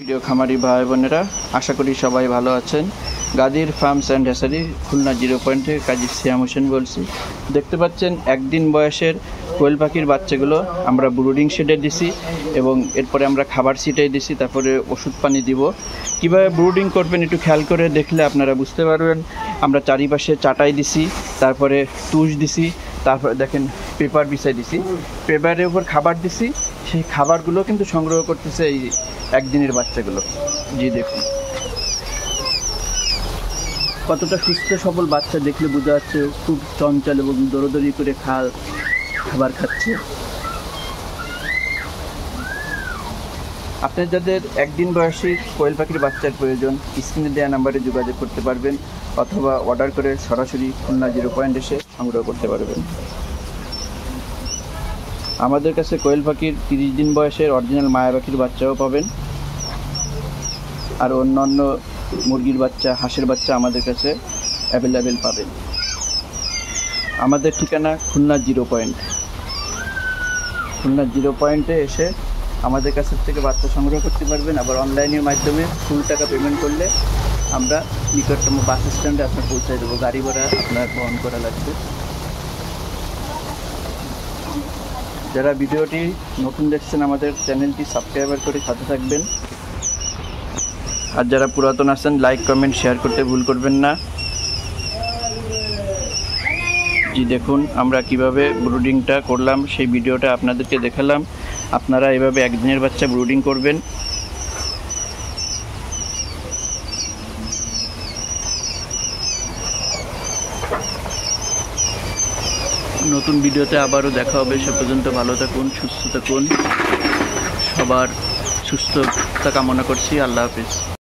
প্রিয় খামারি ভাই বোনেরা, আশা করি সবাই ভালো আছেন। গাজীর ফার্মস অ্যান্ড হ্যাচারি খুলনা 0 পয়েন্টে কাজী সিয়াম হোসেন বলছি। দেখতে পাচ্ছেন একদিন বয়সের কোয়েল পাখির বাচ্চাগুলো আমরা ব্রুডিং শেডে দিছি এবং এরপরে আমরা খাবার ছিটাই দিছি, তারপরে ওষুধ পানি দিব। কীভাবে ব্রুডিং করবেন একটু খেয়াল করে দেখলে আপনারা বুঝতে পারবেন। আমরা চারিপাশে চাটাই দিছি, তারপরে তুষ দিছি, তারপরে দেখেন পেপার বিছাই দিছি, পেপারের উপর খাবার দিছি। সেই খাবারগুলো কিন্তু সংগ্রহ করতেছে এই একদিনের বাচ্চাগুলো। জি দেখুন কতটা সুস্থ সবল বাচ্চা, দেখলে বোঝা যাচ্ছে খুব চঞ্চল এবং দৌড়দৌড়ি করে খাবার খাচ্ছে। আপনার যাদের একদিন বয়সী কোয়েল পাখির বাচ্চার প্রয়োজন, স্ক্রিনে দেওয়া নাম্বারে যোগাযোগ করতে পারবেন অথবা অর্ডার করে সরাসরি খুলনা 0 পয়েন্ট এসে সংগ্রহ করতে পারবেন। আমাদের কাছে কোয়েল পাখির 30 দিন বয়সের অরিজিনাল মায়া পাখির বাচ্চাও পাবেন, আর অন্যান্য মুরগির বাচ্চা, হাঁসের বাচ্চা আমাদের কাছে অ্যাভেলেবেল পাবেন। আমাদের ঠিকানা খুলনা 0 পয়েন্ট। খুলনা 0 পয়েন্টে এসে আমাদের কাছের থেকে বাচ্চা সংগ্রহ করতে পারবেন। আবার অনলাইনের মাধ্যমে ফুল টাকা পেমেন্ট করলে আমরা নিকটতম বাস স্ট্যান্ডে আপনার পৌঁছায় দেবো। গাড়ি ভাড়া আপনার বহন করা লাগবে। যারা ভিডিওটি নতুন দেখছেন আমাদের চ্যানেলটি সাবস্ক্রাইব করে সাথে থাকবেন, আর যারা পুরাতন আছেন লাইক কমেন্ট শেয়ার করতে ভুল করবেন না। জি দেখুন আমরা কিভাবে ব্রুডিংটা করলাম সেই ভিডিওটা আপনাদেরকে দেখালাম। আপনারা এভাবে একদিনের বাচ্চা ব্রুডিং করবেন। নতুন ভিডিওতে আবারও দেখা হবে। সে পর্যন্ত ভালো থাকুন, সুস্থ থাকুন। সবার সুস্থতা কামনা করছি। আল্লাহ হাফিজ।